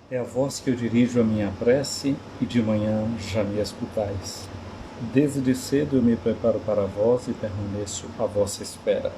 É a voz que eu dirijo a minha prece, e de manhã já me escutais. Desde cedo eu me preparo para vós e permaneço à vossa espera.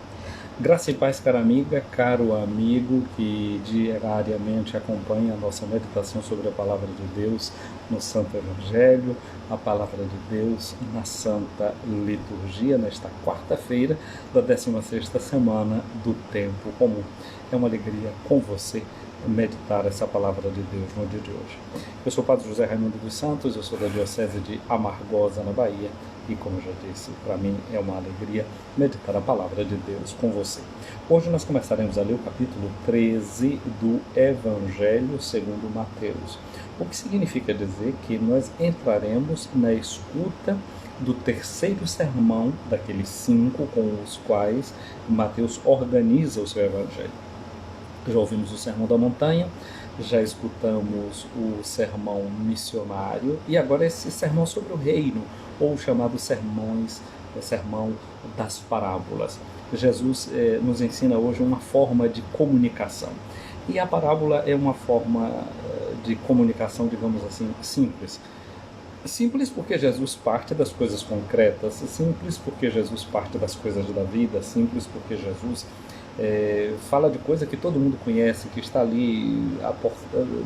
Graça e paz, cara amiga, caro amigo que diariamente acompanha a nossa meditação sobre a Palavra de Deus no Santo Evangelho, a Palavra de Deus na Santa Liturgia, nesta quarta-feira da 16ª semana do Tempo Comum. É uma alegria com você meditar essa Palavra de Deus no dia de hoje. Eu sou o Padre José Raimundo dos Santos, eu sou da Diocese de Amargosa, na Bahia, e como eu já disse, para mim é uma alegria meditar a Palavra de Deus com você. Hoje nós começaremos a ler o capítulo 13 do Evangelho segundo Mateus, o que significa dizer que nós entraremos na escuta do terceiro sermão daqueles 5 com os quais Mateus organiza o seu Evangelho. Já ouvimos o Sermão da Montanha, já escutamos o sermão missionário e agora esse sermão sobre o reino, ou chamado sermão das parábolas. Jesus nos ensina hoje uma forma de comunicação. E a parábola é uma forma de comunicação, digamos assim, simples. Simples porque Jesus parte das coisas concretas, simples porque Jesus parte das coisas da vida, simples porque Jesus fala de coisa que todo mundo conhece, que está ali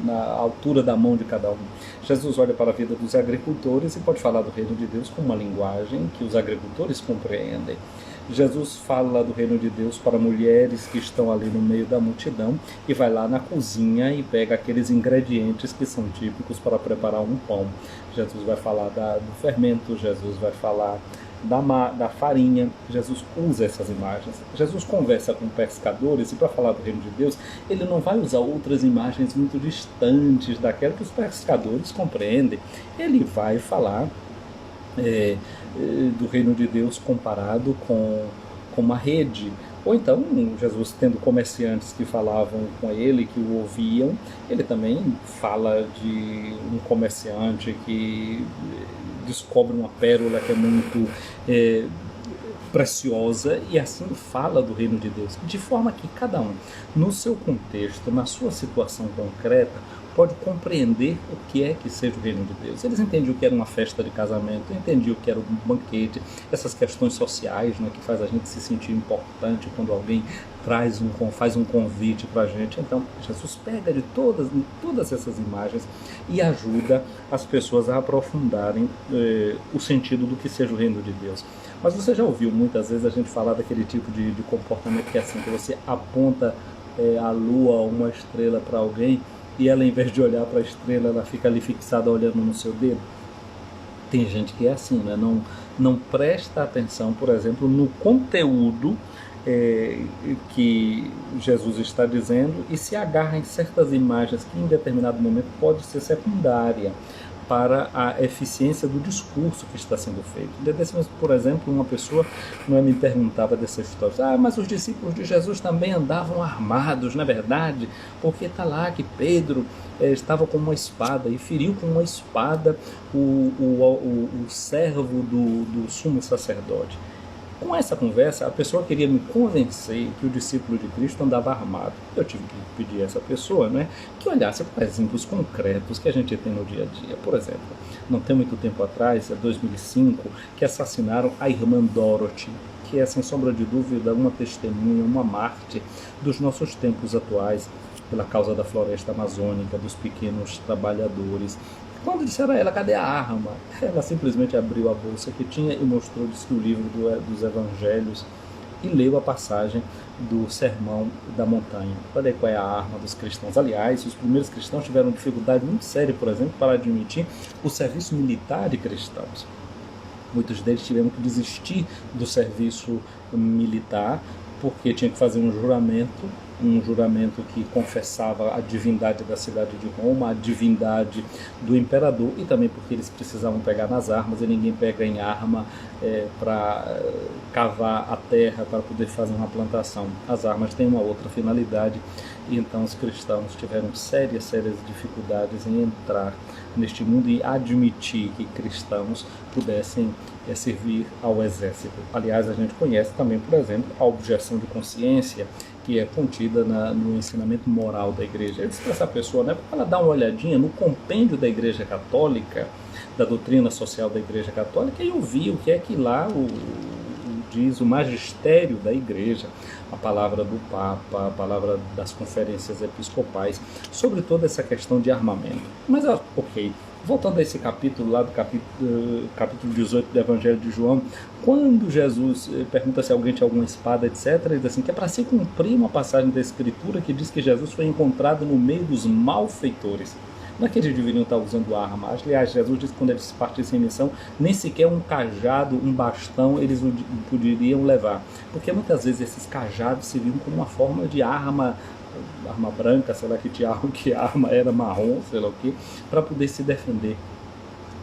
na altura da mão de cada um. Jesus olha para a vida dos agricultores e pode falar do reino de Deus com uma linguagem que os agricultores compreendem. Jesus fala do reino de Deus para mulheres que estão ali no meio da multidão e vai lá na cozinha e pega aqueles ingredientes que são típicos para preparar um pão. Jesus vai falar do fermento, Jesus vai falar da farinha. Jesus usa essas imagens. Jesus conversa com pescadores e para falar do reino de Deus, ele não vai usar outras imagens muito distantes daquela que os pescadores compreendem. Ele vai falar do reino de Deus comparado com uma rede. Ou então, Jesus tendo comerciantes que falavam com ele, que o ouviam, ele também fala de um comerciante que descobre uma pérola que é muito preciosa e assim fala do reino de Deus, de forma que cada um, no seu contexto, na sua situação concreta, pode compreender o que é que seja o reino de Deus. Eles entendiam o que era uma festa de casamento, entendiam o que era um banquete, essas questões sociais, né, que faz a gente se sentir importante quando alguém faz um convite para a gente. Então, Jesus pega de todas essas imagens e ajuda as pessoas a aprofundarem o sentido do que seja o reino de Deus. Mas você já ouviu muitas vezes a gente falar daquele tipo de comportamento que é assim, que você aponta a lua ou uma estrela para alguém e ela, em vez de olhar para a estrela, ela fica ali fixada olhando no seu dedo? Tem gente que é assim, né? Não presta atenção, por exemplo, no conteúdo que Jesus está dizendo e se agarra em certas imagens que em determinado momento pode ser secundária para a eficiência do discurso que está sendo feito. Por exemplo, uma pessoa me perguntava dessa história: mas os discípulos de Jesus também andavam armados, não é verdade? Porque está lá que Pedro estava com uma espada e feriu com uma espada o servo do sumo sacerdote. Com essa conversa, a pessoa queria me convencer que o discípulo de Cristo andava armado. Eu tive que pedir a essa pessoa, né, que olhasse para exemplos concretos que a gente tem no dia a dia. Por exemplo, não tem muito tempo atrás, em 2005, que assassinaram a irmã Dorothy, que é, sem sombra de dúvida, uma testemunha, uma mártir dos nossos tempos atuais, pela causa da floresta amazônica, dos pequenos trabalhadores. Quando disseram a ela, cadê a arma? Ela simplesmente abriu a bolsa que tinha e mostrou, disse que o livro dos Evangelhos, e leu a passagem do Sermão da Montanha. Olha aí qual é a arma dos cristãos. Aliás, os primeiros cristãos tiveram dificuldade muito séria, por exemplo, para admitir o serviço militar de cristãos. Muitos deles tiveram que desistir do serviço militar porque tinha que fazer um juramento que confessava a divindade da cidade de Roma, a divindade do imperador, e também porque eles precisavam pegar nas armas, e ninguém pega em arma para cavar a terra para poder fazer uma plantação. As armas têm uma outra finalidade, e então os cristãos tiveram sérias dificuldades em entrar neste mundo e admitir que cristãos pudessem servir ao exército. Aliás, a gente conhece também, por exemplo, a objeção de consciência, que é contida no ensinamento moral da igreja. Ele diz para essa pessoa, né, para ela dar uma olhadinha no compêndio da Igreja Católica, da doutrina social da Igreja Católica, e ouvir o que é que lá diz o magistério da igreja, a palavra do Papa, a palavra das conferências episcopais, sobre toda essa questão de armamento. Mas, ok, voltando a esse capítulo lá do capítulo 18 do Evangelho de João, quando Jesus pergunta se alguém tinha alguma espada, etc., ele diz assim, que é para se cumprir uma passagem da Escritura que diz que Jesus foi encontrado no meio dos malfeitores. Não é que eles deveriam estar usando arma. Aliás, Jesus disse que quando eles partissem em missão, nem sequer um cajado, um bastão, eles não poderiam levar. Porque muitas vezes esses cajados serviam como uma forma de arma branca, sei lá que arma era marrom, sei lá o que, para poder se defender.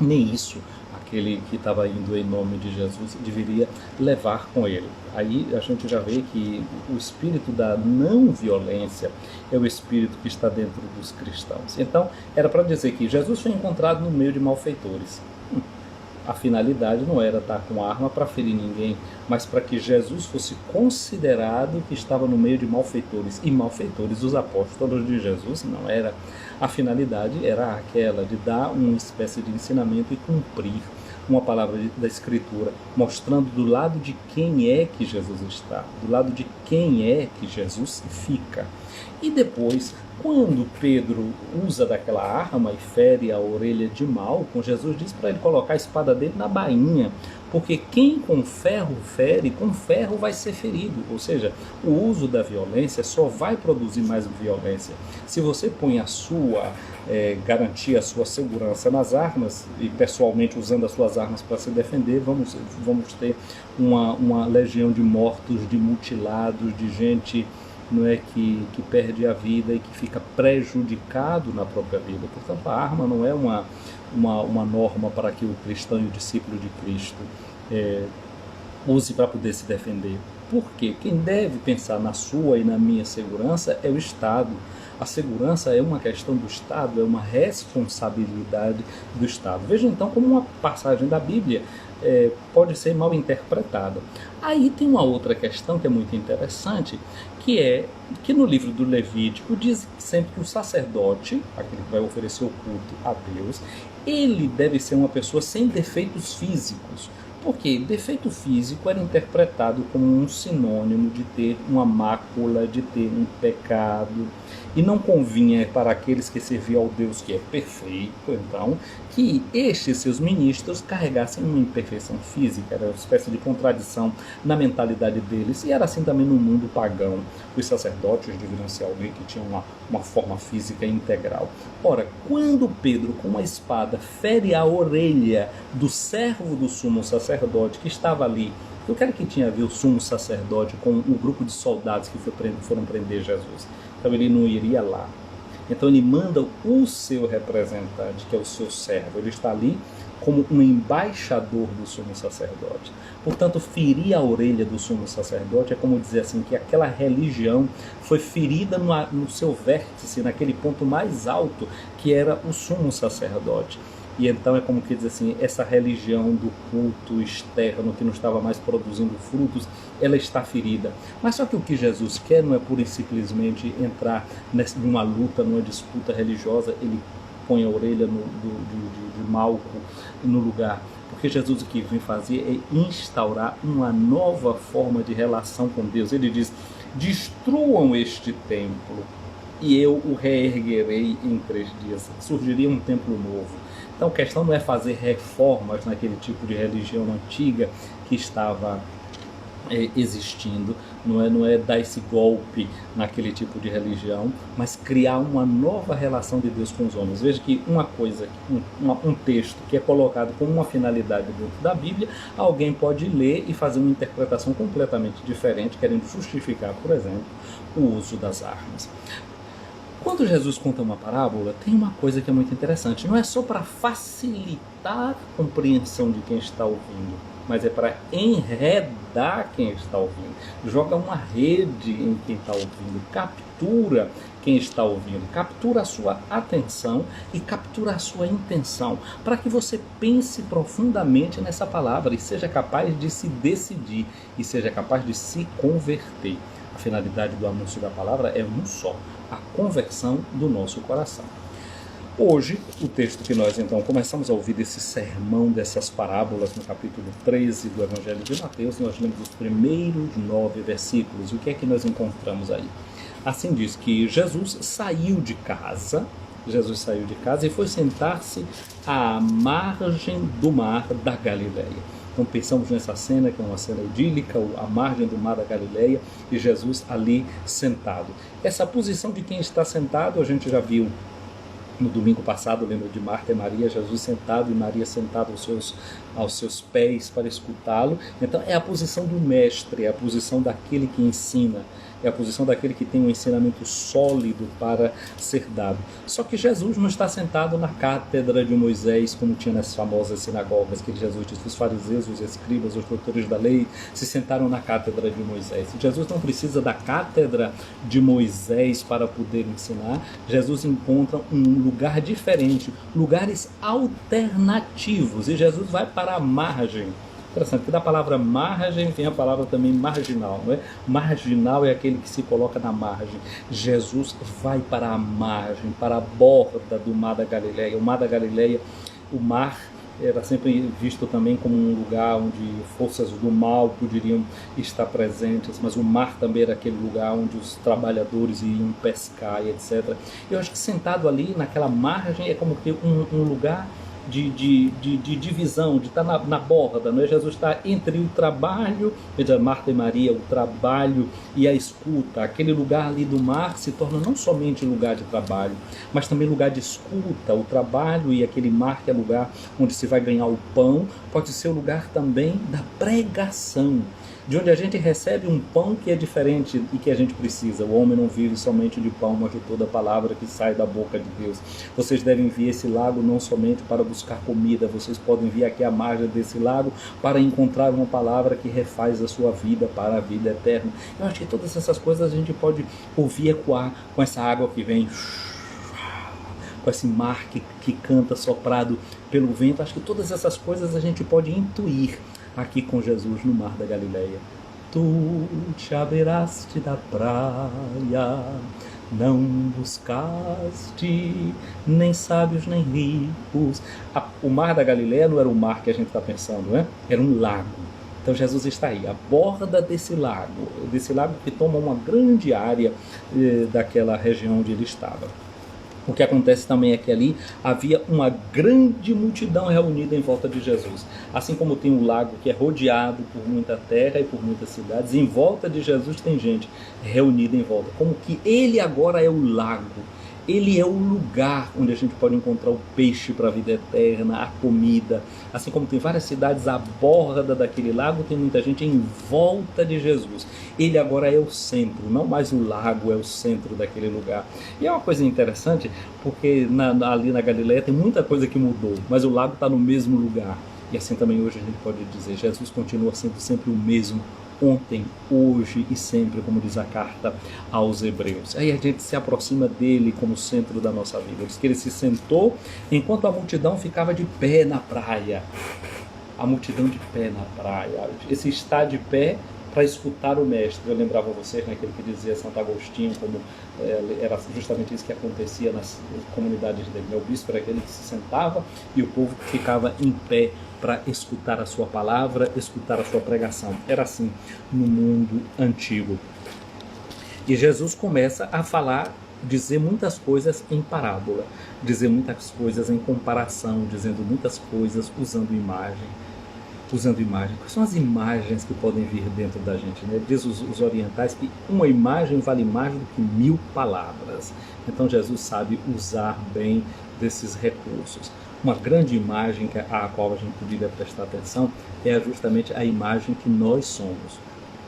Nem isso aquele que estava indo em nome de Jesus deveria levar com ele. Aí a gente já vê que o espírito da não violência é o espírito que está dentro dos cristãos. Então, era para dizer que Jesus foi encontrado no meio de malfeitores. A finalidade não era estar com arma para ferir ninguém, mas para que Jesus fosse considerado que estava no meio de malfeitores. E malfeitores, os apóstolos de Jesus, não era. A finalidade era aquela de dar uma espécie de ensinamento e cumprir uma palavra da Escritura, mostrando do lado de quem é que Jesus está, do lado de quem é que Jesus fica. E depois, quando Pedro usa daquela arma e fere a orelha de Malco, Jesus diz para ele colocar a espada dele na bainha, porque quem com ferro fere, com ferro vai ser ferido. Ou seja, o uso da violência só vai produzir mais violência. Se você põe a sua garantia, a sua segurança nas armas, e pessoalmente usando as suas armas para se defender, vamos ter uma legião de mortos, de mutilados, de gente não é, que perde a vida e que fica prejudicado na própria vida. Portanto, a arma não é uma norma para que o cristão e o discípulo de Cristo use para poder se defender. Porque quem deve pensar na sua e na minha segurança é o Estado. A segurança é uma questão do Estado, é uma responsabilidade do Estado. Veja então como uma passagem da Bíblia pode ser mal interpretada. Aí tem uma outra questão que é muito interessante, que é que no livro do Levítico diz sempre que o sacerdote, aquele que vai oferecer o culto a Deus, ele deve ser uma pessoa sem defeitos físicos. Porque defeito físico era interpretado como um sinônimo de ter uma mácula, de ter um pecado. E não convinha para aqueles que serviam ao Deus que é perfeito, então, que estes seus ministros carregassem uma imperfeição física. Era uma espécie de contradição na mentalidade deles. E era assim também no mundo pagão. Os sacerdotes deveriam ser alguém que tinha uma forma física integral. Ora, quando Pedro, com uma espada, fere a orelha do servo do sumo sacerdote que estava ali, eu quero que tinha a ver o sumo sacerdote com o grupo de soldados que foram prender Jesus. Então ele não iria lá. Então ele manda o seu representante, que é o seu servo. Ele está ali como um embaixador do sumo sacerdote. Portanto, ferir a orelha do sumo sacerdote é como dizer assim, que aquela religião foi ferida no seu vértice, naquele ponto mais alto, que era o sumo sacerdote. E então é como que diz assim, essa religião do culto externo que não estava mais produzindo frutos, ela está ferida. Mas só que o que Jesus quer não é pura e simplesmente entrar numa luta, numa disputa religiosa, ele põe a orelha de Malco no lugar. Porque Jesus o que vem fazer é instaurar uma nova forma de relação com Deus. Ele diz, destruam este templo e eu o reerguerei em 3 dias. Surgiria um templo novo. Então a questão não é fazer reformas naquele tipo de religião antiga que estava existindo, não é dar esse golpe naquele tipo de religião, mas criar uma nova relação de Deus com os homens. Veja que uma coisa, um texto que é colocado como uma finalidade dentro da Bíblia, alguém pode ler e fazer uma interpretação completamente diferente, querendo justificar, por exemplo, o uso das armas. Quando Jesus conta uma parábola, tem uma coisa que é muito interessante. Não é só para facilitar a compreensão de quem está ouvindo, mas é para enredar quem está ouvindo. Joga uma rede em quem está ouvindo, captura quem está ouvindo, captura a sua atenção e captura a sua intenção, para que você pense profundamente nessa palavra e seja capaz de se decidir e seja capaz de se converter. A finalidade do anúncio da palavra é um só: a conversão do nosso coração. Hoje, o texto que nós então começamos a ouvir desse sermão, dessas parábolas, no capítulo 13 do Evangelho de Mateus, nós lemos os primeiros 9 versículos. E o que é que nós encontramos aí? Assim diz que Jesus saiu de casa e foi sentar-se à margem do mar da Galileia. Então pensamos nessa cena, que é uma cena idílica, à margem do mar da Galileia, e Jesus ali sentado. Essa posição de quem está sentado, a gente já viu no domingo passado, lembra de Marta e Maria, Jesus sentado e Maria sentada aos seus pés para escutá-lo. Então é a posição do mestre, é a posição daquele que ensina, é a posição daquele que tem um ensinamento sólido para ser dado. Só que Jesus não está sentado na cátedra de Moisés, como tinha nas famosas sinagogas, que Jesus disse: os fariseus, os escribas, os doutores da lei se sentaram na cátedra de Moisés. Jesus não precisa da cátedra de Moisés para poder ensinar. Jesus encontra um lugar diferente, lugares alternativos, e Jesus vai para a margem. Interessante, que da palavra margem vem a palavra também marginal, não é? Marginal é aquele que se coloca na margem. Jesus vai para a margem, para a borda do mar da Galileia. O mar da Galileia, o mar era sempre visto também como um lugar onde forças do mal poderiam estar presentes, mas o mar também era aquele lugar onde os trabalhadores iam pescar e etc. Eu acho que sentado ali naquela margem é como que um lugar de divisão, de estar na borda, não é? Jesus está entre o trabalho, veja, Marta e Maria, o trabalho e a escuta. Aquele lugar ali do mar se torna não somente lugar de trabalho, mas também lugar de escuta. O trabalho e aquele mar que é lugar onde se vai ganhar o pão, pode ser o lugar também da pregação, de onde a gente recebe um pão que é diferente e que a gente precisa. O homem não vive somente de pão, mas de toda a palavra que sai da boca de Deus. Vocês devem vir a esse lago não somente para buscar comida, vocês podem vir aqui à margem desse lago para encontrar uma palavra que refaz a sua vida para a vida eterna. Eu acho que todas essas coisas a gente pode ouvir ecoar com essa água que vem, com esse mar que canta soprado pelo vento. Acho que todas essas coisas a gente pode intuir aqui com Jesus no mar da Galileia. Tu te abeiraste da praia, não buscaste nem sábios nem ricos. O mar da Galileia não era o mar que a gente está pensando, né? Era um lago. Então Jesus está aí, à borda desse lago que toma uma grande área daquela região onde ele estava. O que acontece também é que ali havia uma grande multidão reunida em volta de Jesus. Assim como tem um lago que é rodeado por muita terra e por muitas cidades, em volta de Jesus tem gente reunida em volta. Como que ele agora é o lago. Ele é o lugar onde a gente pode encontrar o peixe para a vida eterna, a comida. Assim como tem várias cidades à borda daquele lago, tem muita gente em volta de Jesus. Ele agora é o centro, não mais o lago é o centro daquele lugar. E é uma coisa interessante, porque ali na Galileia tem muita coisa que mudou, mas o lago está no mesmo lugar. E assim também hoje a gente pode dizer, Jesus continua sendo sempre o mesmo, ontem, hoje e sempre, como diz a carta aos Hebreus. Aí a gente se aproxima dele como centro da nossa vida. Diz que ele se sentou enquanto a multidão ficava de pé na praia. A multidão de pé na praia. Esse está de pé para escutar o mestre. Eu lembrava vocês naquele que dizia Santo Agostinho, como era justamente isso que acontecia nas comunidades dele. O bispo era aquele que se sentava e o povo ficava em pé para escutar a sua palavra, escutar a sua pregação. Era assim no mundo antigo. E Jesus começa a falar, dizer muitas coisas em parábola, dizer muitas coisas em comparação, dizendo muitas coisas usando imagem. Quais são as imagens que podem vir dentro da gente, né? Diz os orientais que uma imagem vale mais do que 1000 palavras. Então Jesus sabe usar bem desses recursos. Uma grande imagem à qual a gente poderia prestar atenção é justamente a imagem que nós somos,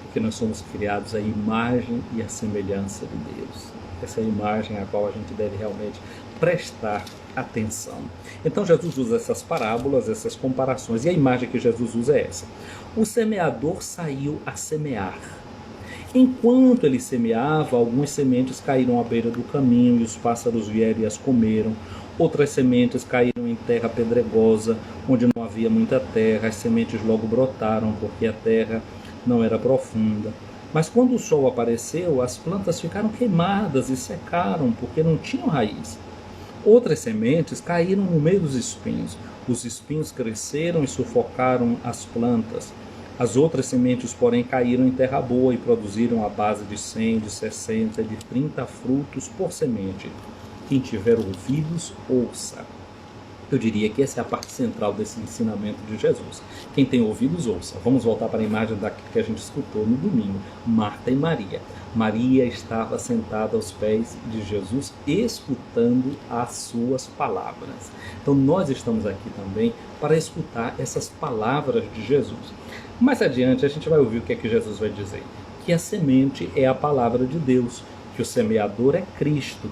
porque nós somos criados à imagem e à semelhança de Deus. Essa é a imagem à qual a gente deve realmente prestar atenção. Então Jesus usa essas parábolas, essas comparações, e a imagem que Jesus usa é essa. O semeador saiu a semear. Enquanto ele semeava, algumas sementes caíram à beira do caminho e os pássaros vieram e as comeram. Outras sementes caíram em terra pedregosa, onde não havia muita terra. As sementes logo brotaram, porque a terra não era profunda. Mas quando o sol apareceu, as plantas ficaram queimadas e secaram, porque não tinham raiz. Outras sementes caíram no meio dos espinhos. Os espinhos cresceram e sufocaram as plantas. As outras sementes, porém, caíram em terra boa e produziram a base de 100, de 60, de 30 frutos por semente. Quem tiver ouvidos, ouça. Eu diria que essa é a parte central desse ensinamento de Jesus. Quem tem ouvidos, ouça. Vamos voltar para a imagem que a gente escutou no domingo. Marta e Maria. Maria estava sentada aos pés de Jesus, escutando as suas palavras. Então nós estamos aqui também para escutar essas palavras de Jesus. Mais adiante a gente vai ouvir o que é que Jesus vai dizer. Que a semente é a palavra de Deus, que o semeador é Cristo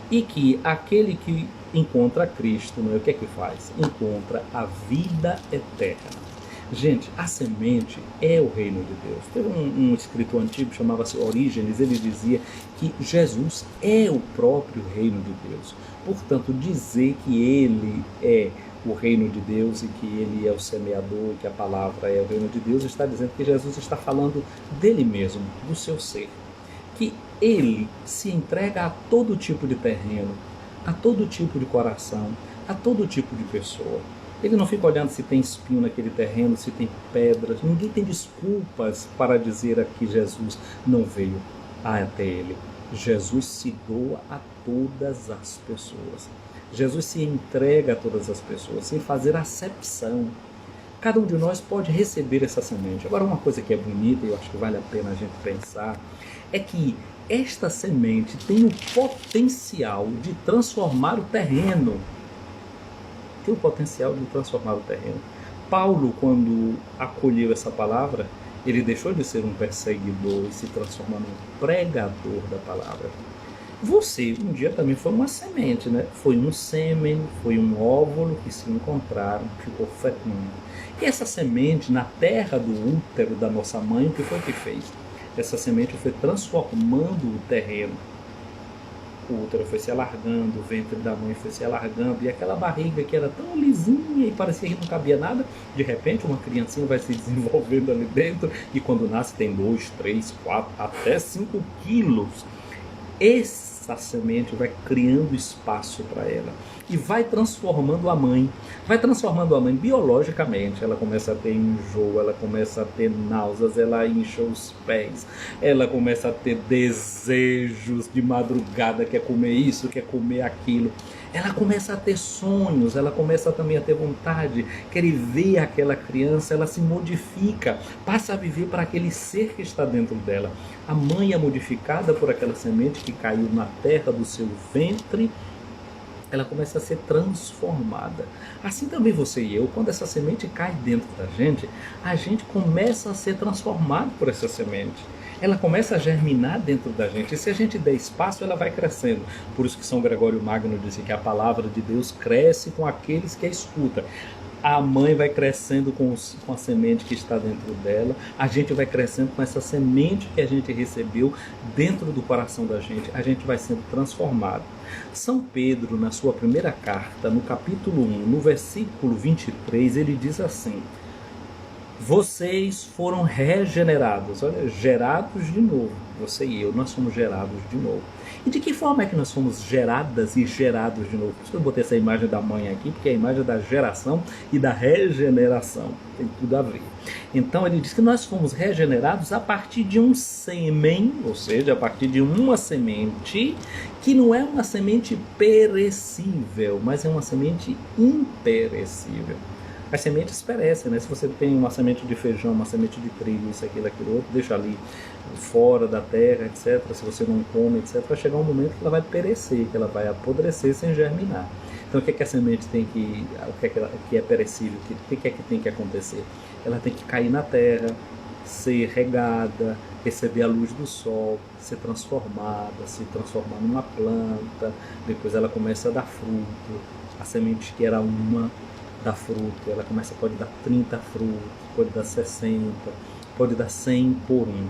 e que aquele que encontra Cristo, não é? O que é que faz? Encontra a vida eterna. Gente, a semente é o reino de Deus. Teve um escritor antigo, chamava-se Orígenes, ele dizia que Jesus é o próprio reino de Deus. Portanto, dizer que ele é o reino de Deus e que ele é o semeador, que a palavra é o reino de Deus, está dizendo que Jesus está falando dele mesmo, do seu ser. Que ele se entrega a todo tipo de terreno, a todo tipo de coração, a todo tipo de pessoa. Ele não fica olhando se tem espinho naquele terreno, se tem pedras. Ninguém tem desculpas para dizer que Jesus não veio até ele. Jesus se doa a todas as pessoas. Jesus se entrega a todas as pessoas, sem fazer acepção. Cada um de nós pode receber essa semente. Agora, uma coisa que é bonita e eu acho que vale a pena a gente pensar, é que esta semente tem o potencial de transformar o terreno. Tem o potencial de transformar o terreno. Paulo, quando acolheu essa palavra, ele deixou de ser um perseguidor e se transformou num pregador da palavra. Você, um dia também foi uma semente, né? Foi um sêmen, foi um óvulo que se encontraram, ficou fecundo. E essa semente, na terra do útero da nossa mãe, o que foi que fez? Essa semente foi transformando o terreno. O útero foi se alargando, o ventre da mãe foi se alargando, e aquela barriga que era tão lisinha e parecia que não cabia nada, de repente uma criancinha vai se desenvolvendo ali dentro, e quando nasce tem 2, 3, 4, até 5 quilos. Essa semente vai criando espaço para ela e vai transformando a mãe biologicamente. Ela começa a ter enjoo, ela começa a ter náuseas, ela incha os pés, ela começa a ter desejos de madrugada, quer comer isso, quer comer aquilo. Ela começa a ter sonhos, ela começa também a ter vontade, querer ver aquela criança, ela se modifica, passa a viver para aquele ser que está dentro dela. A mãe é modificada por aquela semente que caiu na terra do seu ventre, ela começa a ser transformada. Assim também você e eu, quando essa semente cai dentro da gente, a gente começa a ser transformado por essa semente. Ela começa a germinar dentro da gente, e se a gente der espaço, ela vai crescendo. Por isso que São Gregório Magno disse que a palavra de Deus cresce com aqueles que a escutam. A mãe vai crescendo com a semente que está dentro dela, a gente vai crescendo com essa semente que a gente recebeu dentro do coração da gente, a gente vai sendo transformado. São Pedro, na sua primeira carta, no capítulo 1, no versículo 23, ele diz assim: vocês foram regenerados, olha, gerados de novo. Você e eu, nós somos gerados de novo. E de que forma é que nós fomos geradas e gerados de novo? Por isso que eu botei essa imagem da mãe aqui, porque é a imagem da geração e da regeneração. Tem tudo a ver. Então ele diz que nós fomos regenerados a partir de um sêmen, ou seja, a partir de uma semente, que não é uma semente perecível, mas é uma semente imperecível. As sementes perecem, né? Se você tem uma semente de feijão, uma semente de trigo, isso, aquilo, aquilo outro, deixa ali fora da terra, etc. Se você não come, etc., vai chegar um momento que ela vai perecer, que ela vai apodrecer sem germinar. Então o que é que a semente tem que... O que é que é perecível? O que é que tem que acontecer? Ela tem que cair na terra, ser regada, receber a luz do sol, ser transformada, se transformar numa planta, depois ela começa a dar fruto. A semente que era uma dá fruto, ela pode dar 30 frutos, pode dar 60, pode dar 100 por um.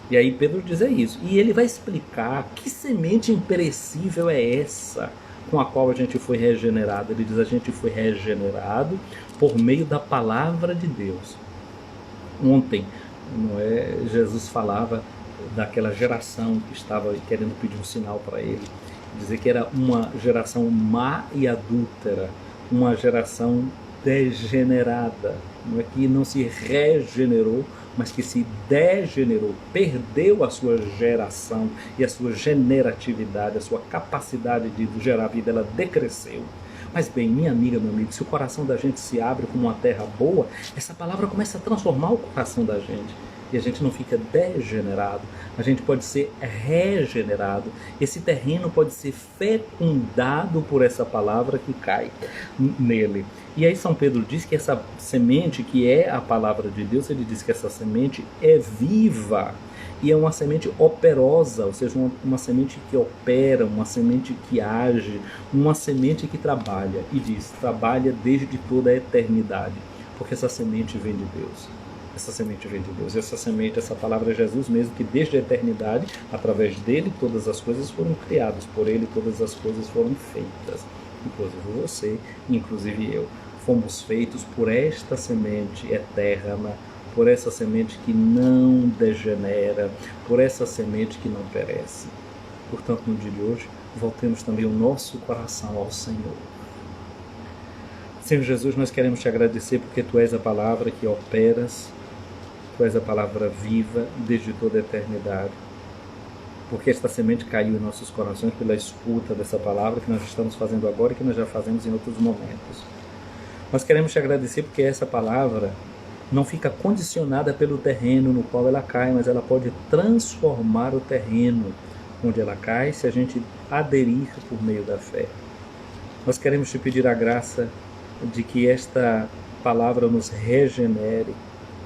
E aí Pedro diz isso, e ele vai explicar que semente imperecível é essa com a qual a gente foi regenerado. Ele diz: a gente foi regenerado por meio da palavra de Deus. Ontem, não é, Jesus falava daquela geração que estava querendo pedir um sinal para ele, dizer que era uma geração má e adúltera, uma geração degenerada, não é que não se regenerou, mas que se degenerou, perdeu a sua geração e a sua generatividade, a sua capacidade de gerar vida, ela decresceu. Mas bem, minha amiga, meu amigo, se o coração da gente se abre como uma terra boa, essa palavra começa a transformar o coração da gente. E a gente não fica degenerado, a gente pode ser regenerado. Esse terreno pode ser fecundado por essa palavra que cai nele. E aí São Pedro diz que essa semente, que é a palavra de Deus, ele diz que essa semente é viva e é uma semente operosa, ou seja, uma semente que opera, uma semente que age, uma semente que trabalha. E diz, trabalha desde toda a eternidade, porque essa semente vem de Deus. Essa semente vem de Deus. Essa semente, essa palavra é Jesus mesmo, que desde a eternidade, através dele, todas as coisas foram criadas. Por ele, todas as coisas foram feitas. Inclusive você, inclusive eu. Fomos feitos por esta semente eterna, por essa semente que não degenera, por essa semente que não perece. Portanto, no dia de hoje, voltemos também o nosso coração ao Senhor. Senhor Jesus, nós queremos te agradecer porque Tu és a palavra que operas, Tu és a palavra viva desde toda a eternidade. Porque esta semente caiu em nossos corações pela escuta dessa palavra que nós estamos fazendo agora e que nós já fazemos em outros momentos. Nós queremos te agradecer porque essa palavra não fica condicionada pelo terreno no qual ela cai, mas ela pode transformar o terreno onde ela cai se a gente aderir por meio da fé. Nós queremos te pedir a graça de que esta palavra nos regenere,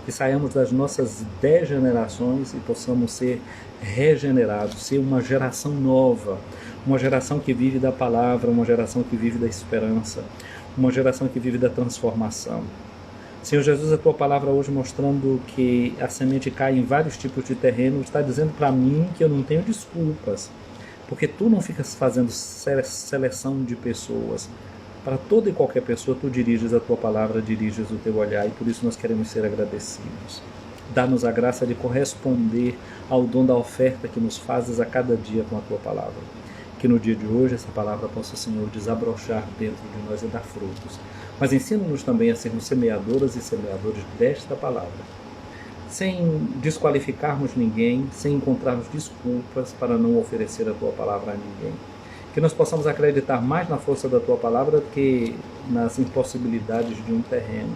que saiamos das nossas degenerações e possamos ser regenerados, ser uma geração nova, uma geração que vive da palavra, uma geração que vive da esperança, uma geração que vive da transformação. Senhor Jesus, a Tua palavra hoje mostrando que a semente cai em vários tipos de terreno, está dizendo para mim que eu não tenho desculpas, porque Tu não ficas fazendo seleção de pessoas. Para toda e qualquer pessoa, Tu diriges a Tua palavra, diriges o Teu olhar, e por isso nós queremos ser agradecidos. Dá-nos a graça de corresponder ao dom da oferta que nos fazes a cada dia com a Tua palavra. Que no dia de hoje essa palavra possa, Senhor, desabrochar dentro de nós e dar frutos. Mas ensina-nos também a sermos semeadoras e semeadores desta palavra, sem desqualificarmos ninguém, sem encontrarmos desculpas para não oferecer a Tua palavra a ninguém. Que nós possamos acreditar mais na força da Tua palavra do que nas impossibilidades de um terreno.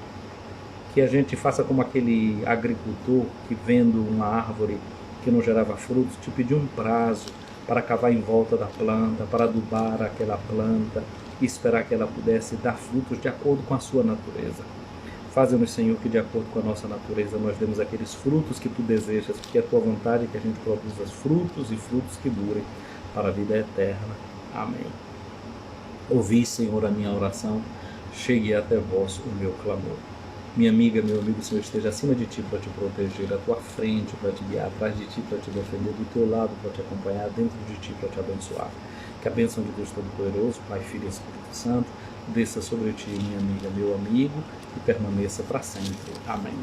Que a gente faça como aquele agricultor que, vendo uma árvore que não gerava frutos, te pediu um prazo para cavar em volta da planta, para adubar aquela planta e esperar que ela pudesse dar frutos de acordo com a sua natureza. Faze-nos, Senhor, que de acordo com a nossa natureza nós demos aqueles frutos que Tu desejas, porque é a Tua vontade que a gente produza frutos e frutos que durem para a vida eterna. Amém. Ouvi, Senhor, a minha oração, chegue até vós o meu clamor. Minha amiga, meu amigo, o Senhor esteja acima de Ti para te proteger, à Tua frente para te guiar, atrás de Ti para te defender, do Teu lado para te acompanhar, dentro de Ti para te abençoar. Que a bênção de Deus Todo-Poderoso, Pai, Filho e Espírito Santo, desça sobre ti, minha amiga, meu amigo, e permaneça para sempre. Amém.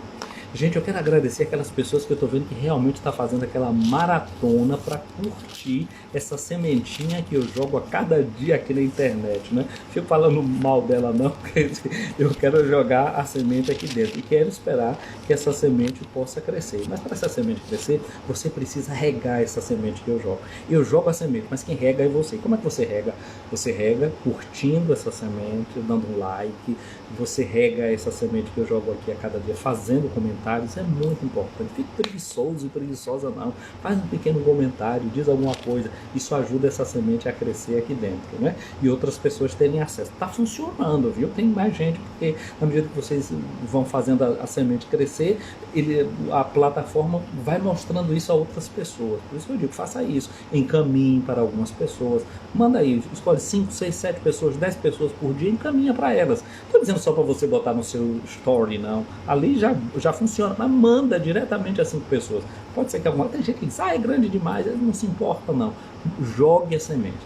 Gente, eu quero agradecer aquelas pessoas que eu estou vendo que realmente está fazendo aquela maratona para curtir essa sementinha que eu jogo a cada dia aqui na internet, né? Fico falando mal dela não, porque eu quero jogar a semente aqui dentro e quero esperar que essa semente possa crescer. Mas para essa semente crescer, você precisa regar essa semente que eu jogo. Eu jogo a semente, mas quem rega é você. Como é que você rega? Você rega curtindo essa semente, dando um like, você rega essa semente que eu jogo aqui a cada dia, fazendo comentários. É muito importante. Fique preguiçoso e preguiçosa não. Faz um pequeno comentário, diz alguma coisa. Isso ajuda essa semente a crescer aqui dentro, né? E outras pessoas terem acesso. Está funcionando, viu? Tem mais gente, porque na medida que vocês vão fazendo a semente crescer, a plataforma vai mostrando isso a outras pessoas. Por isso que eu digo, faça isso. Encaminhe para algumas pessoas. Manda aí, escolhe 5, 6, 7 pessoas, 10 pessoas por dia, encaminha para elas. Não estou dizendo só para você botar no seu story, não. Ali já funciona, mas manda diretamente a 5 pessoas. Pode ser que alguma... Tem gente que diz, é grande demais, não se importa não. Jogue a semente.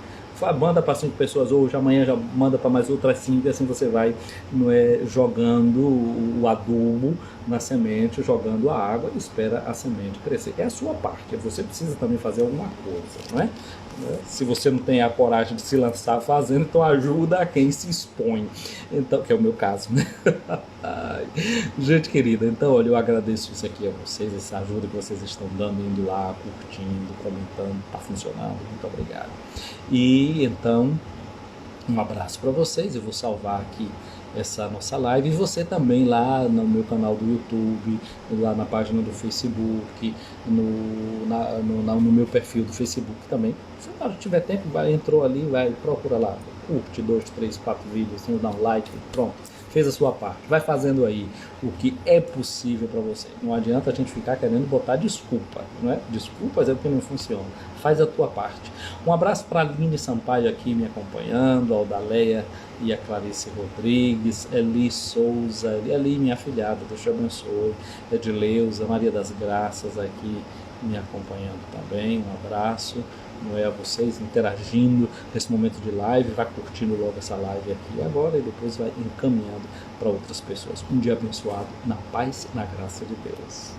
manda para 5 pessoas hoje, amanhã já manda para mais outras 5, e assim você vai, não é, jogando o adubo na semente, jogando a água e espera a semente crescer. É a sua parte, você precisa também fazer alguma coisa, não é? Se você não tem a coragem de se lançar fazendo, então ajuda a quem se expõe, então, que é o meu caso, né? Gente querida, então olha, eu agradeço isso aqui a vocês, essa ajuda que vocês estão dando, indo lá, curtindo, comentando, está funcionando, muito obrigado. E então, um abraço para vocês, eu vou salvar aqui essa nossa live, e você também lá no meu canal do YouTube, lá na página do Facebook, no meu perfil do Facebook também. Se não tiver tempo, entrou ali, vai, procura lá, curte 2, 3, 4 vídeos, assim, dá um like, pronto. Fez a sua parte, vai fazendo aí o que é possível para você. Não adianta a gente ficar querendo botar desculpa, não é? Desculpas é o que não funciona. Faz a tua parte. Um abraço para a Aline Sampaio aqui me acompanhando, a Aldaleia e a Clarice Rodrigues, Eli Souza, Eli, minha afilhada, Deus te abençoe, Edileuza, Maria das Graças aqui me acompanhando também, um abraço, não é, a vocês interagindo nesse momento de live, vai curtindo logo essa live aqui agora e depois vai encaminhando para outras pessoas. Um dia abençoado, na paz e na graça de Deus.